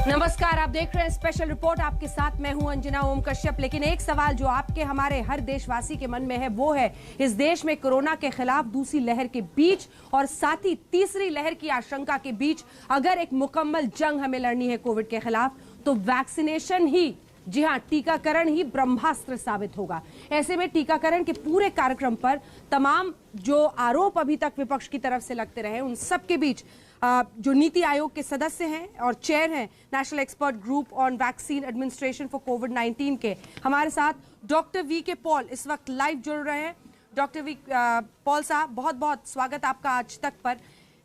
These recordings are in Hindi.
नमस्कार, आप देख रहे हैं स्पेशल रिपोर्ट। आपके साथ मैं हूं अंजना ओम कश्यप। लेकिन एक सवाल जो आपके हमारे हर देशवासी के मन में है वो है, इस देश में कोरोना के खिलाफ दूसरी लहर के बीच और साथ ही तीसरी लहर की आशंका के बीच अगर एक मुकम्मल जंग हमें लड़नी है कोविड के खिलाफ, तो वैक्सीनेशन ही, जी हां, टीकाकरण ही ब्रह्मास्त्र साबित होगा। ऐसे में टीकाकरण के पूरे कार्यक्रम पर तमाम जो आरोप अभी तक विपक्ष की तरफ से लगते रहे, उन सब के बीच जो नीति आयोग के सदस्य हैं और चेयर हैं national expert group on vaccine administration for कोविड-19 के, हमारे साथ डॉक्टर वी के पॉल इस वक्त लाइव जुड़ रहे हैं। डॉक्टर वी पॉल साहब, बहुत बहुत स्वागत आपका आज तक पर।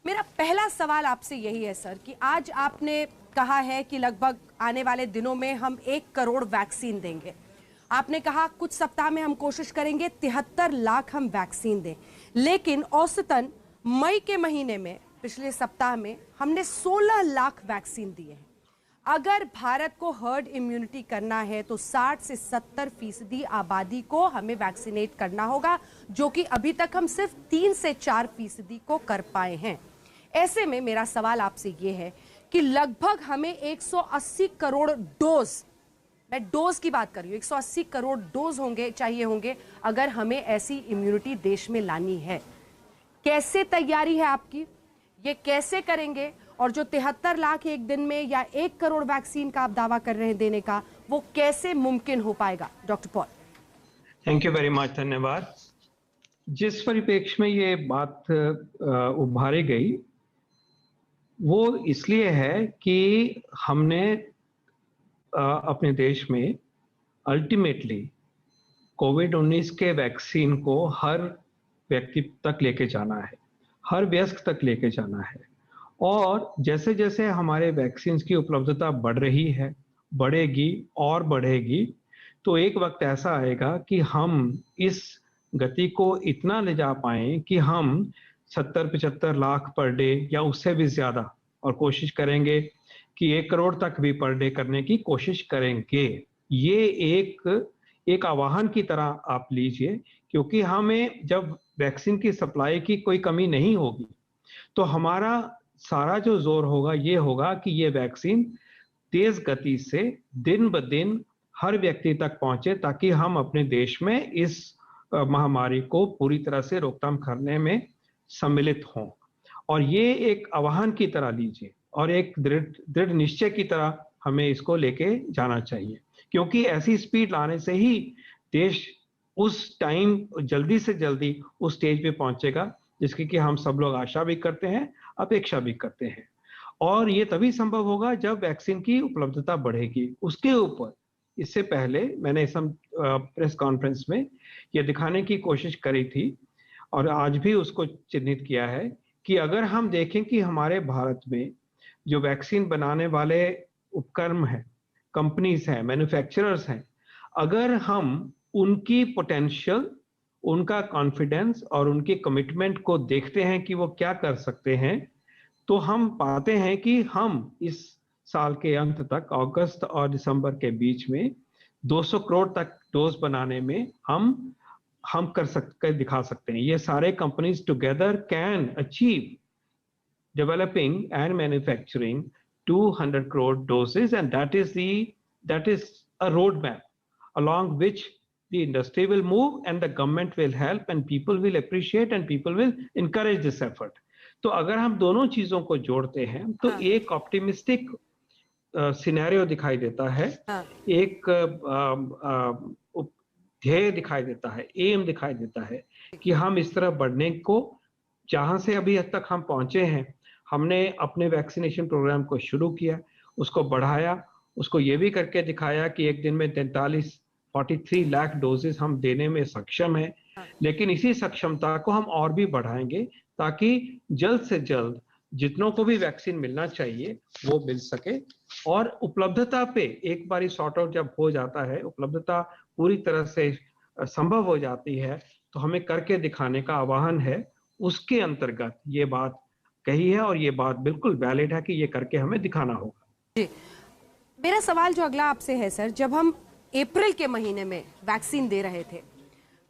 मेरा पहला सवाल आपसे यही है सर कि आज आपने कहा है कि लगभग आने वाले दिनों में हम 1 करोड़ वैक्सीन देंगे। आपने कहा कुछ सप्ताह में हम कोशिश करेंगे 73 लाख हम वैक्सीन दें, लेकिन औसतन मई के महीने में पिछले सप्ताह में हमने 16 लाख वैक्सीन दिए हैं। अगर भारत को हर्ड इम्यूनिटी करना है तो 60 से 70% आबादी को हमें वैक्सीनेट करना होगा, जो कि अभी तक हम सिर्फ 3 से 4% को कर पाए हैं। ऐसे में मेरा सवाल आपसे ये है कि लगभग हमें 180 करोड़ डोज, मैं डोज की बात कर रही हूँ, 180 करोड़ डोज चाहिए होंगे अगर हमें ऐसी इम्यूनिटी देश में लानी है। कैसे तैयारी है आपकी, ये कैसे करेंगे? और जो 73 लाख एक दिन में या 1 करोड़ वैक्सीन का आप दावा कर रहे हैं देने का, वो कैसे मुमकिन हो पाएगा? Doctor Paul. Thank you very much, धन्यवाद। जिस परिप्रेक्ष्य में ये बात उभारी गई वो इसलिए है कि हमने अपने देश में अल्टीमेटली कोविड-19 के वैक्सीन को हर व्यक्ति तक लेके जाना है, हर वयस्क तक लेके जाना है। और जैसे जैसे हमारे वैक्सीन की उपलब्धता बढ़ रही है, बढ़ेगी और बढ़ेगी, तो एक वक्त ऐसा आएगा कि हम इस गति को इतना ले जा पाएं कि हम 70-75 लाख पर डे या उससे भी ज्यादा, और कोशिश करेंगे कि 1 करोड़ तक भी पर डे करने की कोशिश करेंगे। ये एक आह्वान की तरह आप लीजिए, क्योंकि हमें जब वैक्सीन की सप्लाई की कोई कमी नहीं होगी तो हमारा सारा जो जोर होगा ये होगा कि ये वैक्सीन तेज गति से दिन ब दिन हर व्यक्ति तक पहुंचे, ताकि हम अपने देश में इस महामारी को पूरी तरह से रोकथाम करने में सम्मिलित हों। और ये एक आह्वान की तरह लीजिए और एक दृढ़ निश्चय की तरह हमें इसको लेके जाना चाहिए, क्योंकि ऐसी स्पीड लाने से ही देश उस टाइम जल्दी से जल्दी उस स्टेज पे पहुंचेगा जिसकी कि हम सब लोग आशा भी करते हैं, अपेक्षा भी करते हैं। और ये तभी संभव होगा जब वैक्सीन की उपलब्धता बढ़ेगी। उसके ऊपर इससे पहले मैंने इस प्रेस कॉन्फ्रेंस में ये दिखाने की कोशिश करी थी और आज भी उसको चिन्हित किया है कि अगर हम देखें कि हमारे भारत में जो वैक्सीन बनाने वाले उपक्रम हैं, कंपनीज हैं, मैन्युफैक्चरर्स हैं, अगर हम उनकी पोटेंशियल, उनका कॉन्फिडेंस और उनकी कमिटमेंट को देखते हैं कि वो क्या कर सकते हैं, तो हम पाते हैं कि हम इस साल के अंत तक, अगस्त और दिसंबर के बीच में 200 करोड़ तक डोज बनाने में हम कर दिखा सकते हैं। ये सारे companies together can achieve developing and manufacturing 200 crore doses, and that is a roadmap along which the industry will move and the government will help and people will appreciate and people will encourage this effort. तो अगर हम दोनों चीजों को जोड़ते हैं तो एक ऑप्टिमिस्टिक सिनेरियो दिखाई देता है, एक ध्येय दिखाई देता है, एम दिखाई देता है कि हम इस तरह बढ़ने को, जहां से अभी तक हम पहुंचे हैं, हमने अपने वैक्सीनेशन प्रोग्राम को शुरू किया, उसको बढ़ाया, उसको ये भी करके दिखाया कि एक दिन में 43 लाख डोजेस हम देने में सक्षम हैं। लेकिन इसी सक्षमता को हम और भी बढ़ाएंगे ताकि जल्द से जल्द जितनों को भी वैक्सीन मिलना चाहिए वो मिल सके। और उपलब्धता पे एक बारी सॉर्ट आउट जब हो जाता है, उपलब्धता पूरी तरह से संभव हो जाती है, तो हमें करके दिखाने का आह्वान है। उसके अंतर्गत ये बात कही है और ये बात बिल्कुल वैलिड है कि ये करके हमें दिखाना होगा। जी, मेरा सवाल जो अगला आपसे है सर, जब हम अप्रैल के महीने में वैक्सीन दे रहे थे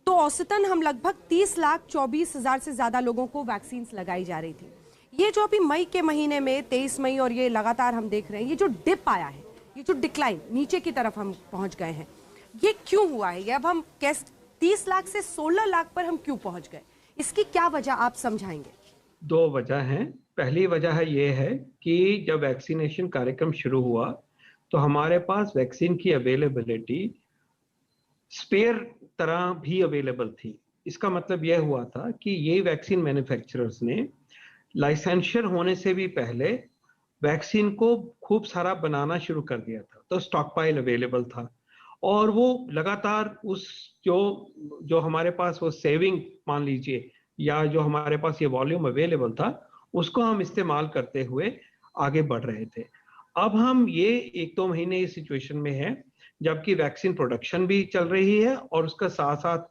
तो औसतन हम लगभग 30,24,000 से ज्यादा लोगों को वैक्सीन लगाई जा रही थी। ये जो अभी मई के महीने में 23 मई और ये लगातार हम देख रहे हैं, ये जो डिप आया है, ये जो डिक्लाइन नीचे की तरफ हम पहुंच गए हैं, ये क्यों हुआ है? ये अब हम 30 लाख से 16 लाख पर हम क्यों पहुंच गए? इसकी क्या वजह आप समझाएंगे? दो वजह हैं। पहली वजह है ये है कि जब वैक्सीनेशन कार्यक्रम शुरू हुआ तो हमारे पास वैक्सीन की अवेलेबिलिटी स्पेयर तरह भी अवेलेबल थी। इसका मतलब यह हुआ था कि ये वैक्सीन मैन्युफैक्चरर्स ने लाइसेंशियर होने से भी पहले वैक्सीन को खूब सारा बनाना शुरू कर दिया था, तो स्टॉक पाइल अवेलेबल था और वो लगातार उस जो हमारे पास वो सेविंग मान लीजिए या जो हमारे पास ये वॉल्यूम अवेलेबल था उसको हम इस्तेमाल करते हुए आगे बढ़ रहे थे। अब हम ये 1-2 महीने इस सिचुएशन में है जबकि वैक्सीन प्रोडक्शन भी चल रही है और उसका साथ साथ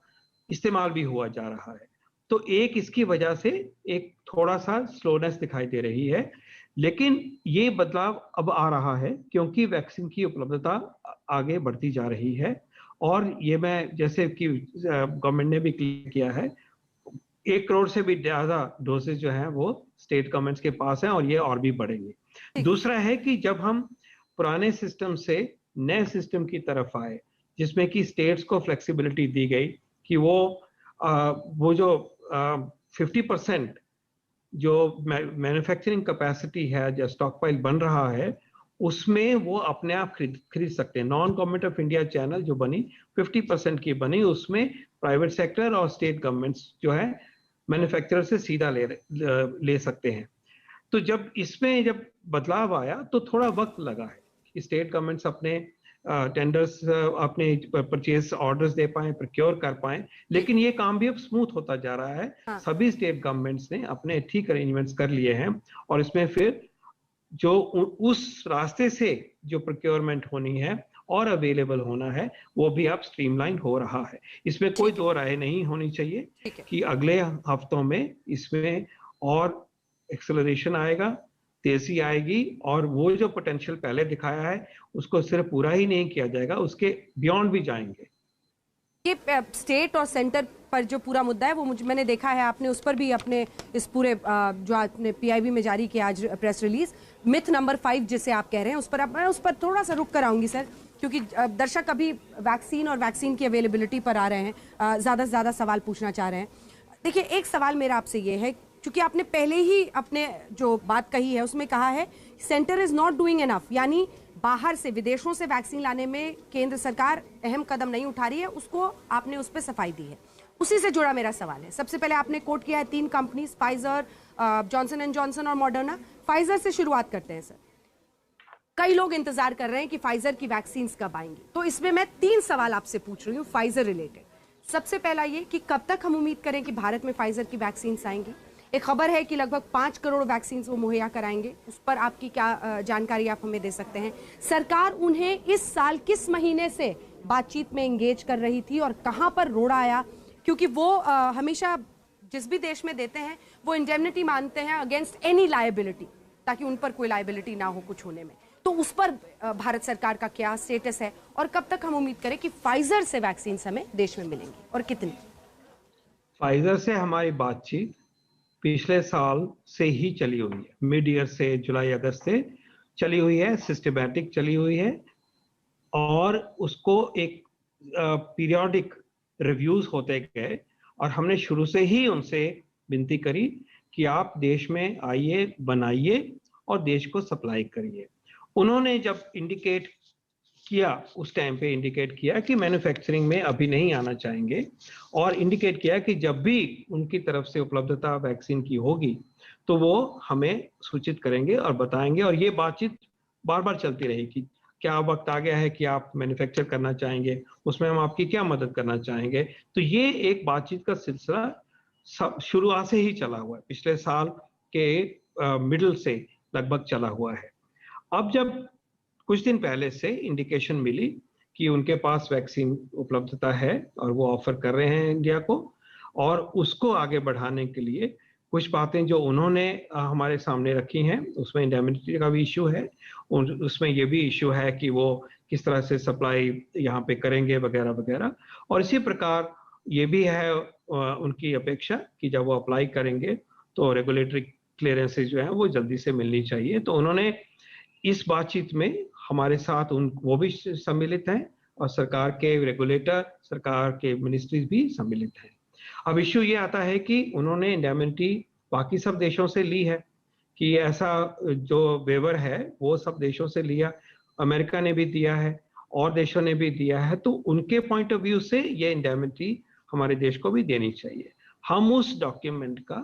इस्तेमाल भी हुआ जा रहा है। तो एक इसकी वजह से एक थोड़ा सा स्लोनेस दिखाई दे रही है, लेकिन ये बदलाव अब आ रहा है क्योंकि वैक्सीन की उपलब्धता आगे बढ़ती जा रही है और ये मैं जैसे कि गवर्नमेंट ने भी क्लियर किया है 1 करोड़ से भी ज्यादा डोसेज जो है वो स्टेट गवर्नमेंट्स के पास हैं और ये और भी बढ़ेंगे। दूसरा है कि जब हम पुराने सिस्टम से नए सिस्टम की तरफ आए जिसमें कि स्टेट्स को फ्लेक्सिबिलिटी दी गई कि वो जो 50% जो मैन्युफैक्चरिंग कैपेसिटी है जो स्टॉक पाइल बन रहा है उसमें वो अपने आप खरीद सकते हैं। Non government of India channel जो बनी 50% की बनी, उसमें प्राइवेट सेक्टर और स्टेट गवर्नमेंट्स जो है मैन्युफैक्चरर से सीधा ले सकते हैं। तो जब इसमें बदलाव आया तो थोड़ा वक्त लगा है कि स्टेट गवर्नमेंट्स अपने टेंडर्स अपने परचेज ऑर्डर्स दे पाए, प्रोक्योर कर पाए, लेकिन ये काम भी अब स्मूथ होता जा रहा है। हाँ। सभी स्टेट गवर्नमेंट्स ने अपने ठीक अरेंजमेंट्स कर लिए हैं और इसमें फिर जो उस रास्ते से जो प्रोक्योरमेंट होनी है और अवेलेबल होना है वो भी अब स्ट्रीमलाइन हो रहा है। इसमें कोई दो राय नहीं होनी चाहिए कि अगले हफ्तों में इसमें और एक्सेलरेशन आएगा, तेजी आएगी और वो जो पोटेंशियल पहले दिखाया है उसको सिर्फ पूरा ही नहीं किया जाएगा, उसके बियॉन्ड भी जाएंगे। ये स्टेट और सेंटर पर जो पूरा मुद्दा है वो मैंने देखा है, आपने उस पर भी अपने इस पूरे जो आपने पीआईबी में जारी किया आज प्रेस रिलीज, मिथ नंबर 5 जिसे आप कह रहे हैं, मैं उस पर थोड़ा सा रुक कर आऊंगी सर, क्योंकि दर्शक अभी वैक्सीन और वैक्सीन की अवेलेबिलिटी पर आ रहे हैं, ज़्यादा से ज़्यादा सवाल पूछना चाह रहे हैं। देखिए, एक सवाल मेरा आपसे ये है, क्योंकि आपने पहले ही अपने जो बात कही है उसमें कहा है centre is not doing enough, यानी बाहर से विदेशों से वैक्सीन लाने में केंद्र सरकार अहम कदम नहीं उठा रही है, उसको आपने उस पर सफाई दी है। उसी से जुड़ा मेरा सवाल है, सबसे पहले आपने कोट किया है 3 companies, Pfizer, Johnson and Johnson और मॉडर्ना। फाइजर से शुरुआत करते हैं सर। कई लोग इंतजार कर रहे हैं कि फाइजर की वैक्सीन कब आएंगी, तो इसमें मैं 3 सवाल आपसे पूछ रही हूँ फाइजर रिलेटेड। सबसे पहला ये कि कब तक हम उम्मीद करें कि भारत में फाइजर की वैक्सीन आएंगी? एक खबर है कि लगभग 5 करोड़ वैक्सीन वो मुहैया कराएंगे, उस पर आपकी क्या जानकारी आप हमें दे सकते हैं? सरकार उन्हें इस साल किस महीने से बातचीत में एंगेज कर रही थी और कहां पर रोड़ा आया? क्योंकि वो हमेशा जिस भी देश में देते हैं वो इंडेमनिटी मानते हैं अगेंस्ट एनी लायबिलिटी, ताकि उन पर कोई लायबिलिटी ना हो कुछ होने में। तो उस पर भारत सरकार का क्या स्टेटस है और कब तक हम उम्मीद करें कि फाइजर से वैक्सीन हमें देश में मिलेंगी और कितनी? फाइजर से हमारी बातचीत पिछले साल से ही चली हुई है, मिड ईयर से, जुलाई अगस्त से चली हुई है, सिस्टमैटिक चली हुई है और उसको एक पीरियोडिक रिव्यूज होते गए और हमने शुरू से ही उनसे विनती करी कि आप देश में आइए, बनाइए और देश को सप्लाई करिए। उन्होंने जब इंडिकेट किया, उस टाइम पे इंडिकेट किया कि मैन्युफैक्चरिंग में अभी नहीं आना चाहेंगे और इंडिकेट किया कि जब भी उनकी तरफ से उपलब्धता वैक्सीन की होगी तो वो हमें सूचित करेंगे और बताएंगे। और ये बातचीत बार बार चलती रही कि क्या वक्त आ गया है कि आप मैन्युफैक्चर करना चाहेंगे, उसमें हम आपकी क्या मदद करना चाहेंगे। तो ये एक बातचीत का सिलसिला शुरुआत से ही चला हुआ है, पिछले साल के मिडिल से लगभग चला हुआ है। अब जब कुछ दिन पहले से इंडिकेशन मिली कि उनके पास वैक्सीन उपलब्धता है और वो ऑफर कर रहे हैं इंडिया को, और उसको आगे बढ़ाने के लिए कुछ बातें जो उन्होंने हमारे सामने रखी हैं, उसमें इंडेमनिटी का भी इशू है, उसमें ये भी इशू है कि वो किस तरह से सप्लाई यहाँ पे करेंगे वगैरह वगैरह। और इसी प्रकार ये भी है उनकी अपेक्षा कि जब वो अप्लाई करेंगे तो रेगुलेटरी क्लियरेंसेज जो है वो जल्दी से मिलनी चाहिए। तो उन्होंने इस बातचीत में हमारे साथ वो भी सम्मिलित हैं और सरकार के रेगुलेटर, सरकार के मिनिस्ट्रीज भी सम्मिलित हैं। अब इश्यू ये आता है कि उन्होंने इंडेमिनिटी बाकी सब देशों से ली है, कि ऐसा जो वेवर है वो सब देशों से लिया, अमेरिका ने भी दिया है और देशों ने भी दिया है, तो उनके पॉइंट ऑफ व्यू से ये इंडेमिनिटी हमारे देश को भी देनी चाहिए। हम उस डॉक्यूमेंट का,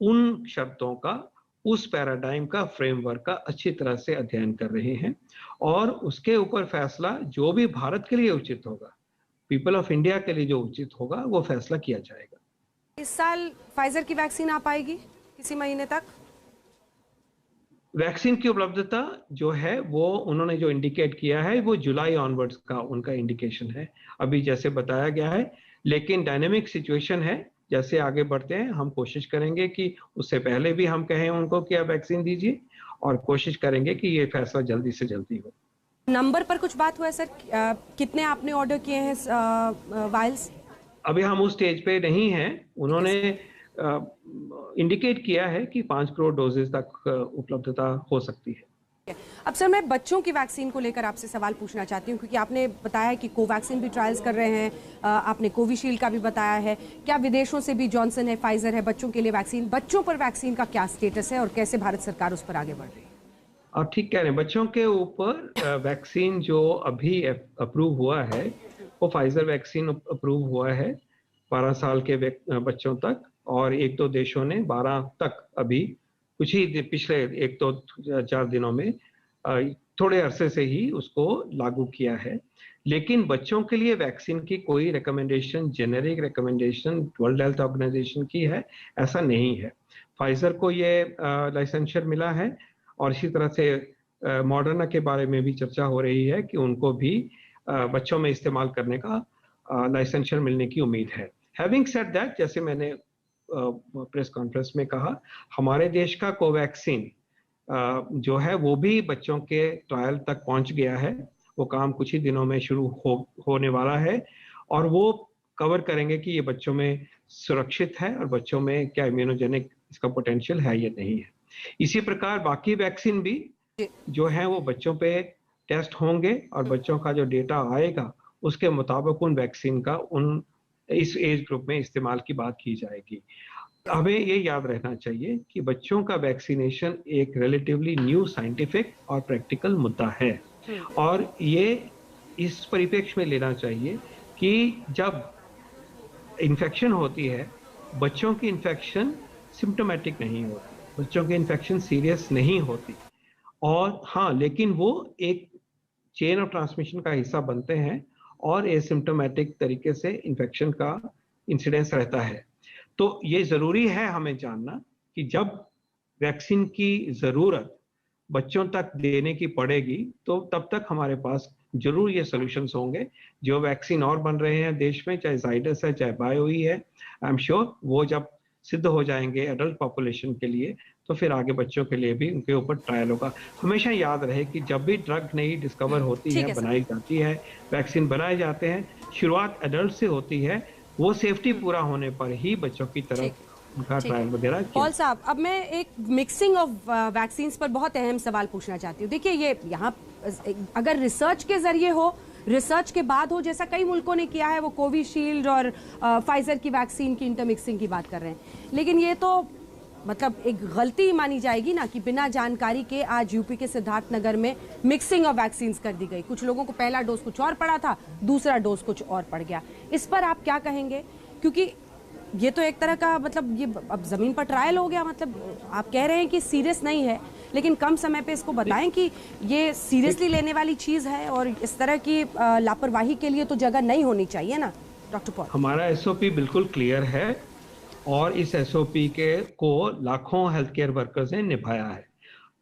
उन शर्तों का, उस पैराडाइम का, फ्रेमवर्क का अच्छी तरह से अध्ययन कर रहे हैं और उसके ऊपर फैसला जो भी भारत के लिए उचित होगा, पीपल ऑफ इंडिया के लिए जो उचित होगा, वो फैसला किया जाएगा। इस साल फाइजर की वैक्सीन आ पाएगी किसी महीने तक? वैक्सीन की उपलब्धता जो है वो उन्होंने जो इंडिकेट किया है वो जुलाई ऑनवर्ड्स का उनका इंडिकेशन है, अभी जैसे बताया गया है। लेकिन डायनेमिक सिचुएशन है, जैसे आगे बढ़ते हैं हम कोशिश करेंगे कि उससे पहले भी हम कहें उनको कि आप वैक्सीन दीजिए, और कोशिश करेंगे कि ये फैसला जल्दी से जल्दी हो। नंबर पर कुछ बात हुआ है सर? कितने आपने ऑर्डर किए हैं वायल्स? अभी हम उस स्टेज पे नहीं हैं। उन्होंने इंडिकेट किया है कि 5 करोड़ डोजेस तक उपलब्धता हो सकती है। अब सर मैं बच्चों की वैक्सीन को लेकर आपसे सवाल पूछना चाहती हूँ, क्योंकि आपने बताया कि कोवैक्सीन भी ट्रायल्स कर रहे हैं, आपने कोविशील्ड का भी बताया है, क्या विदेशों से भी जॉनसन है, फाइजर है बच्चों के लिए वैक्सीन? बच्चों पर वैक्सीन का क्या स्टेटस है और कैसे भारत सरकार उस पर आगे बढ़ रही है? आप ठीक कह रहे हैं, बच्चों के ऊपर वैक्सीन जो अभी अप्रूव हुआ है वो फाइजर वैक्सीन अप्रूव हुआ है 12 साल के बच्चों तक, और एक दो देशों ने 12 तक अभी कुछ ही पिछले 1-4 दिनों में थोड़े अरसे से ही उसको लागू किया है। लेकिन बच्चों के लिए वैक्सीन की कोई recommendation, generic recommendation World Health Organization की है ऐसा नहीं है। फाइजर को ये लाइसेंसर मिला है और इसी तरह से मॉडर्ना के बारे में भी चर्चा हो रही है कि उनको भी बच्चों में इस्तेमाल करने का लाइसेंसर मिलने की उम्मीद है। हैविंग सेड दैट, जैसे मैंने प्रेस कॉन्फ्रेंस में कहा, हमारे देश का कोवैक्सीन जो है वो भी बच्चों के ट्रायल तक पहुंच गया है। वो काम कुछ ही दिनों में शुरू होने वाला है और वो कवर करेंगे कि ये बच्चों में सुरक्षित है और बच्चों में क्या इम्यूनोजेनिक इसका पोटेंशियल है या नहीं है। इसी प्रकार बाकी वैक्सीन भी जो है वो बच्चों पे टेस्ट होंगे और बच्चों का जो डेटा आएगा उसके मुताबिक उन वैक्सीन का इस एज ग्रुप में इस्तेमाल की बात की जाएगी। हमें ये याद रहना चाहिए कि बच्चों का वैक्सीनेशन एक रिलेटिवली न्यू साइंटिफिक और प्रैक्टिकल मुद्दा है और ये इस परिप्रेक्ष्य में लेना चाहिए कि जब इन्फेक्शन होती है, बच्चों की इन्फेक्शन सिम्टोमेटिक नहीं होती, बच्चों की इन्फेक्शन सीरियस नहीं होती, और हाँ लेकिन वो एक चेन ऑफ ट्रांसमिशन का हिस्सा बनते हैं और एसिम्प्टोमेटिक तरीके से इन्फेक्शन का इंसिडेंस रहता है। तो ये जरूरी है हमें जानना कि जब वैक्सीन की जरूरत बच्चों तक देने की पड़ेगी तो तब तक हमारे पास जरूर ये सॉल्यूशंस होंगे। जो वैक्सीन और बन रहे हैं देश में, चाहे जाइडस है चाहे बायोई है, आई एम श्योर वो जब सिद्ध हो जाएंगे एडल्ट पॉपुलेशन के लिए तो फिर आगे बच्चों के लिए भी उनके ऊपर ट्रायल होगा। हमेशा याद रहे कि जब भी ड्रग नई डिस्कवर होती है, बनाई जाती है, वैक्सीन बनाए जाते हैं, शुरुआत एडल्ट से होती है, वो सेफ्टी पूरा होने पर ही बच्चों की तरफ उनका ट्रायल वगैरह। पॉल साहब, अब मैं एक मिक्सिंग ऑफ वैक्सीन पर बहुत अहम सवाल पूछना चाहती हूँ। देखिए ये यहाँ अगर रिसर्च के जरिए हो, रिसर्च के बाद हो, जैसा कई मुल्कों ने किया है, वो कोविशील्ड और फाइजर की वैक्सीन की इंटरमिक्सिंग की बात कर रहे हैं, लेकिन ये तो मतलब एक गलती मानी जाएगी ना कि बिना जानकारी के आज यूपी के सिद्धार्थनगर में मिक्सिंग ऑफ वैक्सीन कर दी गई। कुछ लोगों को पहला डोज कुछ और पड़ा था, दूसरा डोज कुछ और पड़ गया। इस पर आप क्या कहेंगे? क्योंकि ये तो एक तरह का मतलब ये अब जमीन पर ट्रायल हो गया, मतलब आप कह रहे हैं कि सीरियस नहीं है, लेकिन कम समय पे इसको बताएं कि ये सीरियसली लेने वाली चीज है और इस तरह की लापरवाही के लिए तो जगह नहीं होनी चाहिए ना डॉक्टर पॉल। हमारा एसओपी बिल्कुल क्लियर है और इस एसओपी को लाखों हेल्थ केयर वर्कर्स ने निभाया है।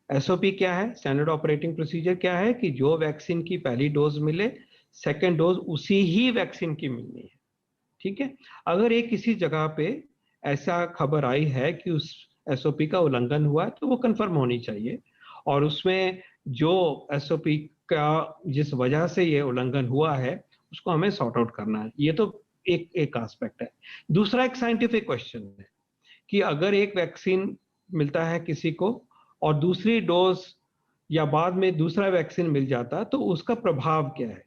एसओपी क्या है? स्टैंडर्ड ऑपरेटिंग प्रोसीजर क्या है कि जो वैक्सीन की पहली डोज मिले, सेकेंड डोज उसी ही वैक्सीन की मिलनी है। ठीक है, अगर एक किसी जगह पे ऐसा खबर आई है कि उस एसओपी का उल्लंघन हुआ है तो वो कंफर्म होनी चाहिए और उसमें जो एसओपी का जिस वजह से ये उल्लंघन हुआ है उसको हमें सॉर्ट आउट करना है। ये तो एक एस्पेक्ट है। दूसरा एक साइंटिफिक क्वेश्चन है कि अगर एक वैक्सीन मिलता है किसी को और दूसरी डोज या बाद में दूसरा वैक्सीन मिल जाता तो उसका प्रभाव क्या है।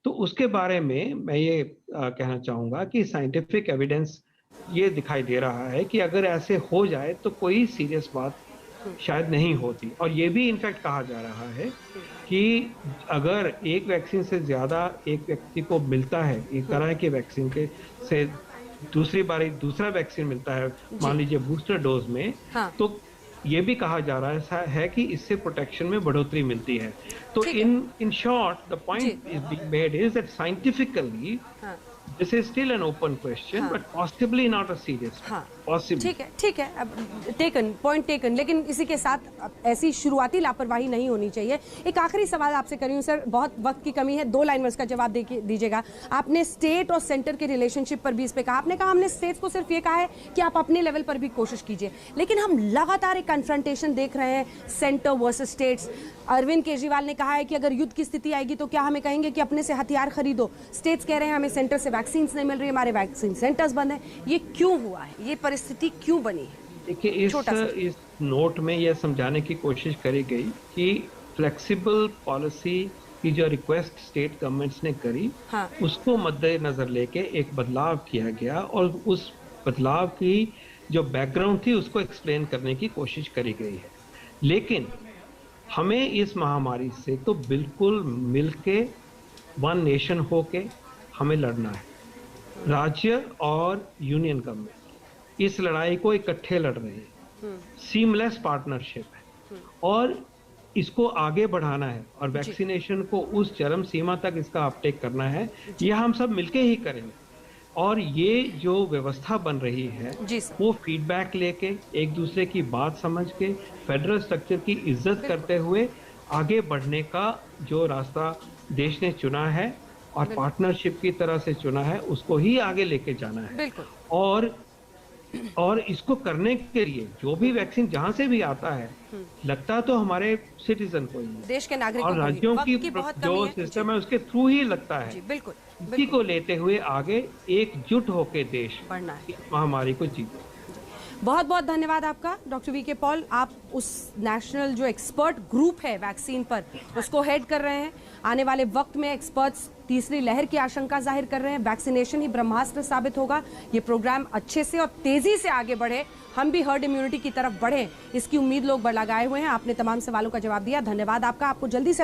तो उसके बारे में मैं ये कहना चाहूँगा कि साइंटिफिक एविडेंस ये दिखाई दे रहा है कि अगर ऐसे हो जाए तो कोई सीरियस बात शायद नहीं होती। और ये भी इनफैक्ट कहा जा रहा है कि अगर एक वैक्सीन से ज़्यादा एक व्यक्ति को मिलता है, एक तरह के वैक्सीन के से दूसरी बारी दूसरा वैक्सीन मिलता है, मान लीजिए बूस्टर डोज में, हाँ। तो ये भी कहा जा रहा है कि इससे प्रोटेक्शन में बढ़ोतरी मिलती है। तो in short the point is being made is that scientifically this is still an open question but possibly not a serious. Possible. ठीक है, अब टेकन, पॉइंट टेकन, लेकिन इसी के साथ ऐसी शुरुआती लापरवाही नहीं होनी चाहिए। एक आखिरी सवाल आपसे करी हूँ सर, बहुत वक्त की कमी है, 2 लाइन में इसका जवाब दीजिएगा। आपने स्टेट और सेंटर के रिलेशनशिप पर भी इस पे कहा, आपने कहा हमने स्टेट्स को सिर्फ ये कहा है कि आप अपने लेवल पर भी कोशिश कीजिए, लेकिन हम लगातार एक कन्फ्रंटेशन देख रहे हैं centre versus states. Arvind Kejriwal ने कहा है कि अगर युद्ध की स्थिति आएगी तो क्या हमें कहेंगे कि अपने से हथियार खरीदो। स्टेट्स कह रहे हैं हमें सेंटर से वैक्सीन नहीं मिल रही, हमारे वैक्सीन सेंटर्स बंद हैं। ये क्यों हुआ है, ये परिस्थिति क्यों बनी है? देखिए, इस नोट में यह समझाने की कोशिश करी गई कि फ्लेक्सिबल पॉलिसी की जो रिक्वेस्ट स्टेट गवर्नमेंट्स ने करी, उसको मद्देनजर लेके एक बदलाव किया गया और उस बदलाव की जो बैकग्राउंड थी उसको एक्सप्लेन करने की कोशिश करी गई है। लेकिन हमें इस महामारी से तो बिल्कुल मिलके वन नेशन होके हमें लड़ना है। राज्य और यूनियन गवर्नमेंट इस लड़ाई को इकट्ठे लड़ रहे हैं, सीमलेस पार्टनरशिप है और इसको आगे बढ़ाना है और वैक्सीनेशन को उस चरम सीमा तक इसका अपटेक करना है। यह हम सब मिलके ही करेंगे और ये जो व्यवस्था बन रही है वो फीडबैक लेके, एक दूसरे की बात समझ के, फेडरल स्ट्रक्चर की इज्जत करते हुए आगे बढ़ने का जो रास्ता देश ने चुना है और पार्टनरशिप की तरह से चुना है, उसको ही आगे लेके जाना है। और इसको करने के लिए जो भी वैक्सीन जहां से भी आता है, लगता तो हमारे सिटीजन को ही, देश के नागरिकों और राज्यों की जो सिस्टम है उसके थ्रू ही लगता है। बिल्कुल, इसी को लेते हुए आगे एकजुट होकर देश बढ़ना है, महामारी को जीते। बहुत बहुत धन्यवाद आपका डॉक्टर वी के पॉल। आप उस नेशनल जो एक्सपर्ट ग्रुप है वैक्सीन पर, उसको हेड कर रहे हैं। आने वाले वक्त में एक्सपर्ट्स तीसरी लहर की आशंका जाहिर कर रहे हैं, वैक्सीनेशन ही ब्रह्मास्त्र साबित होगा। ये प्रोग्राम अच्छे से और तेजी से आगे बढ़े, हम भी हर्ड इम्यूनिटी की तरफ बढ़े, इसकी उम्मीद लोग लगाए हुए हैं। आपने तमाम सवालों का जवाब दिया, धन्यवाद आपका। आपको जल्दी से